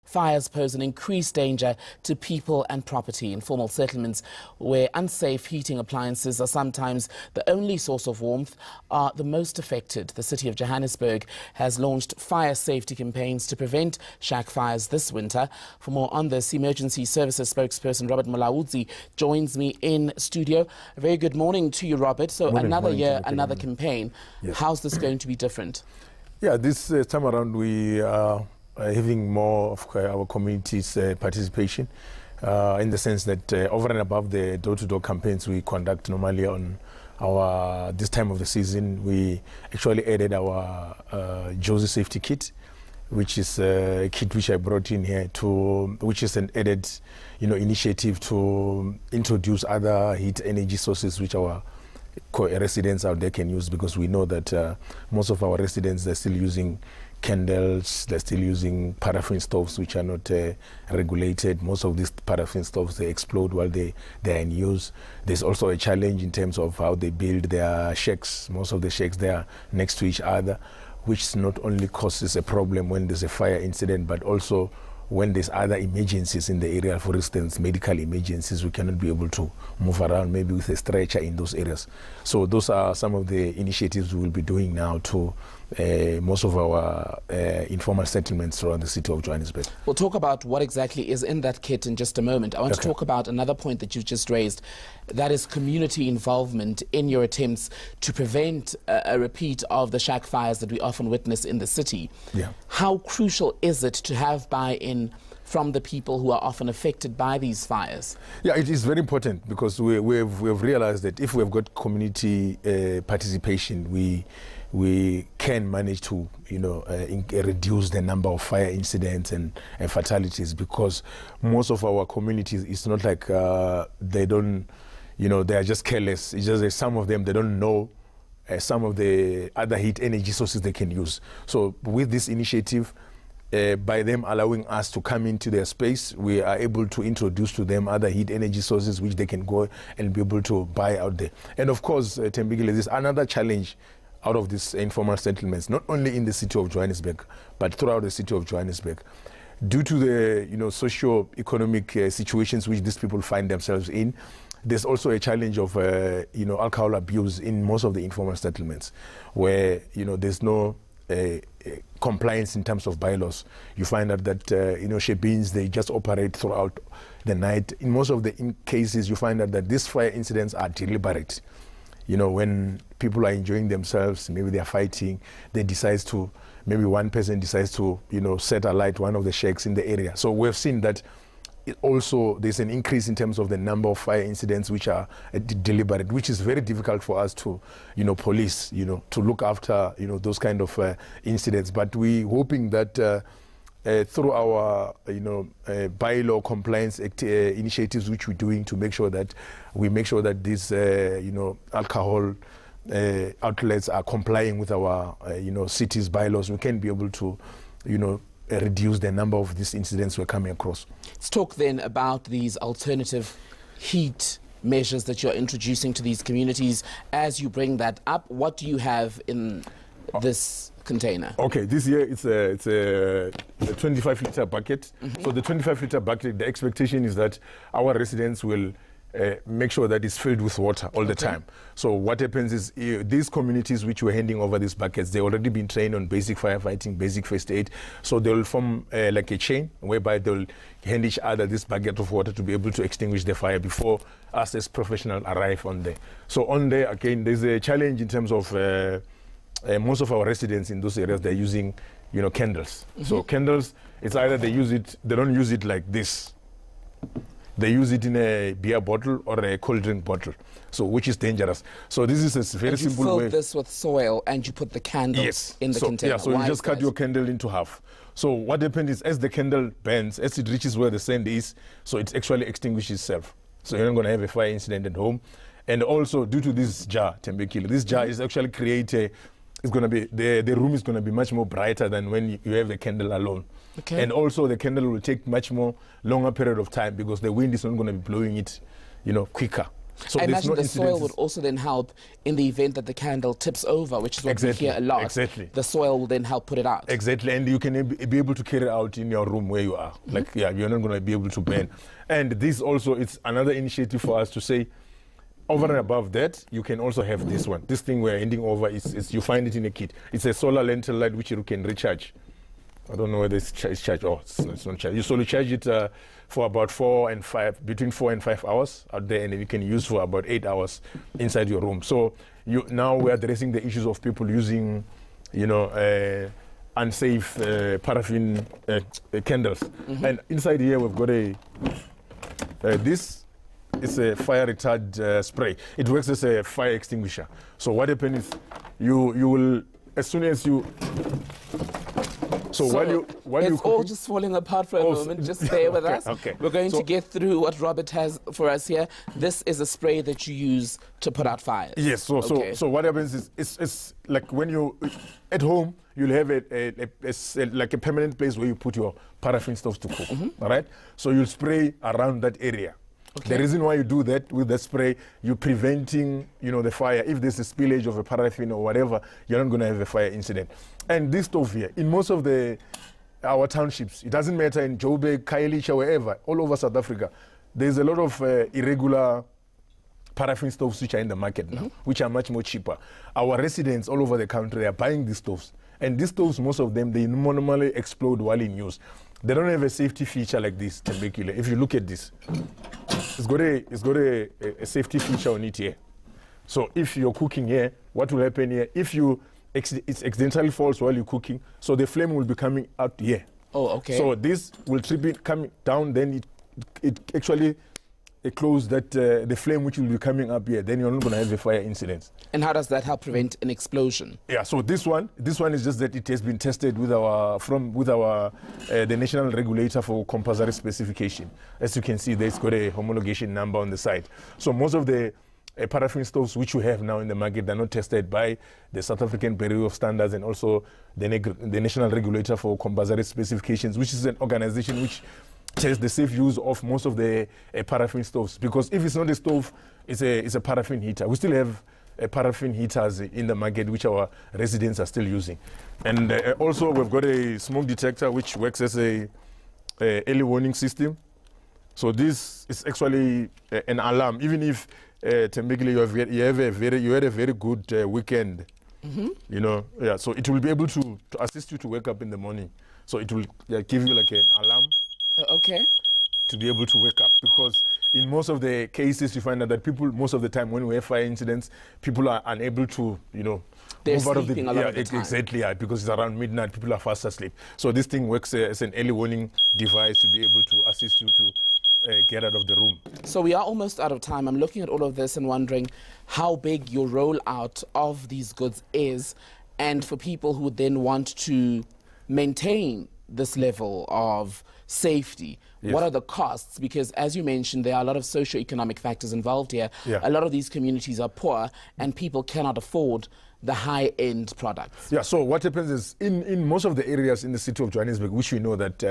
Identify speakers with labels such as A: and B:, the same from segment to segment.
A: Fires pose an increased danger to people and property. Informal settlements where unsafe heating appliances are sometimes the only source of warmth are the most affected. The city of Johannesburg has launched fire safety campaigns to prevent shack fires this winter. For more on this, Emergency Services spokesperson Robert Maluadzi joins me in studio. A very good morning to you, Robert. So another year, another campaign. Yes. How's this going to be different?
B: Yeah, this time around we are having more of our community's participation in the sense that over and above the door-to-door campaigns we conduct normally on our this time of the season, we actually added our Josie safety kit, which is a kit which I brought in here which is an added initiative to introduce other heat energy sources which our residents out there can use, because we know that most of our residents, they're still using candles, they're still using paraffin stoves which are not regulated. Most of these paraffin stoves, they explode while they're in use. There's also a challenge in terms of how they build their shacks. Most of the shacks, they are next to each other, which not only causes a problem when there's a fire incident, but also when there's other emergencies in the area. For instance, medical emergencies, we cannot be able to move around maybe with a stretcher in those areas. So those are some of the initiatives we will be doing now to most of our informal settlements around the city of Johannesburg. We'll
A: talk about what exactly is in that kit in just a moment. I want to talk about another point that you've just raised, that is community involvement in your attempts to prevent a repeat of the shack fires that we often witness in the city.
B: Yeah.
A: How crucial is it to have buy-in from the people who are often affected by these fires?
B: Yeah, it is very important, because we've realized that if we've got community participation, we can manage to reduce the number of fire incidents and fatalities, because most of our communities, it's not like they don't, they are just careless. It's just that some of them, they don't know some of the other heat energy sources they can use. So with this initiative, by them allowing us to come into their space, we are able to introduce to them other heat energy sources which they can go and be able to buy out there. And of course, Tembikile, there's another challenge out of these informal settlements, not only in the city of Johannesburg, but throughout the city of Johannesburg. Due to the socio-economic situations which these people find themselves in, there's also a challenge of alcohol abuse in most of the informal settlements, where there's no compliance in terms of bylaws. You find out that shebeens, they just operate throughout the night. In most of the cases, you find out that these fire incidents are deliberate. When people are enjoying themselves, maybe they are fighting, maybe one person decides to set alight one of the shacks in the area. So we've seen that also there's an increase in terms of the number of fire incidents which are deliberate, which is very difficult for us to police, to look after those kind of incidents. But we're hoping that through our bylaw compliance initiatives which we're doing, to make sure that these alcohol outlets are complying with our city's bylaws, we can be able to reduce the number of these incidents we're coming across.
A: Let's talk then about these alternative heat measures that you're introducing to these communities. As you bring that up, what do you have in this container?
B: Okay, this year it's a 25-liter bucket. So the 25-liter bucket, the expectation is that our residents will make sure that it's filled with water all the time. So what happens is these communities which we're handing over these buckets, they've already been trained on basic firefighting, basic first aid. So they'll form like a chain whereby they'll hand each other this bucket of water to be able to extinguish the fire before us as professionals arrive on there. So on there, again, there's a challenge in terms of most of our residents in those areas, they're using candles. So candles, it's either they don't use it like this. They use it in a beer bottle or a cold drink bottle, so which is dangerous. So this is a very simple way.
A: You fill this with soil and you put the candle in the container.
B: Yeah, so you just cut your candle into half. So what happens is, as the candle burns, as it reaches where the sand is, so it actually extinguishes itself. So you're not going to have a fire incident at home. And also, due to this jar, Tembikile, this jar is actually it's going to be, the room is going to be much more brighter than when you have the candle alone. Okay. And also the candle will take much more longer period of time, because the wind is not going to be blowing it, quicker. So
A: I imagine the soil would also then help in the event that the candle tips over, which is what we hear a lot.
B: Exactly.
A: The soil will then help put it out.
B: Exactly, and you can be able to carry it out in your room where you are. Like, yeah, you're not going to be able to burn. And this also, it's another initiative for us to say, over and above that, you can also have this one. This thing we're handing over, is you find it in a kit. It's a solar lantern light which you can recharge. I don't know whether it's charged. Oh, it's not charged. You solely charge it for about between 4 and 5 hours out there, and then you can use for about 8 hours inside your room. So now we're addressing the issues of people using, unsafe paraffin candles. And inside here we've got this is a fire retard spray. It works as a fire extinguisher. So what happens is you will, as soon as you, so while
A: it's all just falling apart for a moment. Just bear with us.
B: Okay.
A: We're going to get through what Robert has for us here. This is a spray that you use to put out fires.
B: Yes. So what happens is it's like when you at home, you'll have like a permanent place where you put your paraffin stoves to cook. All right. So you'll spray around that area. Okay. The reason why you do that with the spray, you're preventing, the fire. If there's a spillage of a paraffin or whatever, you're not going to have a fire incident. And this stove here, in most of our townships, it doesn't matter in Joburg, Khayelitsha, wherever, all over South Africa, there's a lot of irregular paraffin stoves which are in the market now, which are much more cheaper. Our residents all over the country are buying these stoves. And these stoves, most of them, they normally explode while in use. They don't have a safety feature like this, Tembekile. If you look at this, it's got a safety feature on it here. So if you're cooking here, what will happen here? If it accidentally falls while you're cooking, so the flame will be coming out here.
A: Oh, okay.
B: So this will trip it coming down, then it actually close that the flame which will be coming up here. Then you're not going to have a fire incident.
A: And how does that help prevent an explosion? Yeah.
B: So this one is just that it has been tested with the national regulator for compulsory specification. As you can see, there's got a homologation number on the side. So most of the paraffin stoves which you have now in the market, they're not tested by the South African Bureau of Standards and also the national regulator for compulsory specifications, which is an organization which tests the safe use of most of the paraffin stoves. Because if it's not a stove, it's a paraffin heater. We still have paraffin heaters in the market which our residents are still using. And also we've got a smoke detector which works as a early warning system. So this is actually an alarm. Even if Tembekile, you had a very good weekend, so it will be able to assist you to wake up in the morning. So it will give you like an alarm.
A: Okay.
B: To be able to wake up, because in most of the cases you find out that people, most of the time when we have fire incidents, people are unable to,
A: they're
B: move out of
A: sleeping a lot of the time.
B: Exactly, because it's around midnight, people are fast asleep. So this thing works as an early warning device to be able to assist you to get out of the room.
A: So we are almost out of time. I'm looking at all of this and wondering how big your rollout of these goods is, and for people who then want to maintain this level of safety, what are the costs? Because as you mentioned, there are a lot of socio-economic factors involved here. A lot of these communities are poor and people cannot afford the high-end products.
B: So what happens is in most of the areas in the city of Johannesburg, which we know that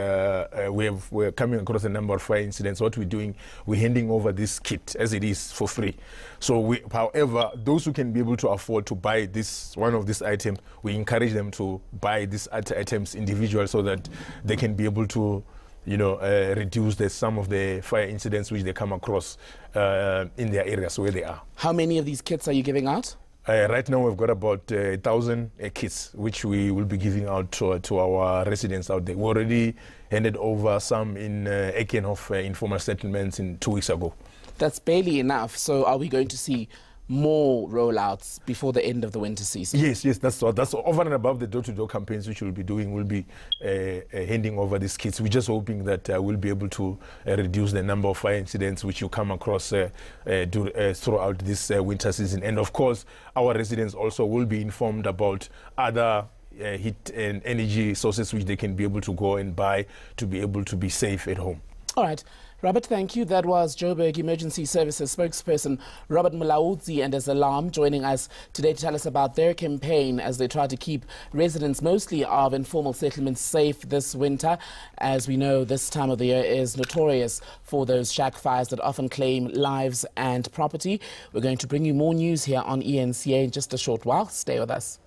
B: we're coming across a number of fire incidents, what we're doing, we're handing over this kit as it is for free. So however, those who can be able to afford to buy one of these items, we encourage them to buy these items individually so that they can be able to reduce some of the fire incidents which they come across in their areas where they are.
A: How many of these kits are you giving out?
B: Right now we've got about 1,000 kits which we will be giving out to our residents out there. We already handed over some in Ekenhof informal settlements 2 weeks ago.
A: That's barely enough. So are we going to see more rollouts before the end of the winter season?
B: Yes, that's over and above the door-to-door campaigns which we'll be doing. We'll be handing over these kits. We're just hoping that we'll be able to reduce the number of fire incidents which you come across throughout this winter season. And of course, our residents also will be informed about other heat and energy sources which they can be able to go and buy to be able to be safe at home.
A: All right. Robert, thank you. That was Johannesburg Emergency Services spokesperson Robert Maluadzi and his alarm joining us today to tell us about their campaign as they try to keep residents mostly of informal settlements safe this winter. As we know, this time of the year is notorious for those shack fires that often claim lives and property. We're going to bring you more news here on ENCA in just a short while. Stay with us.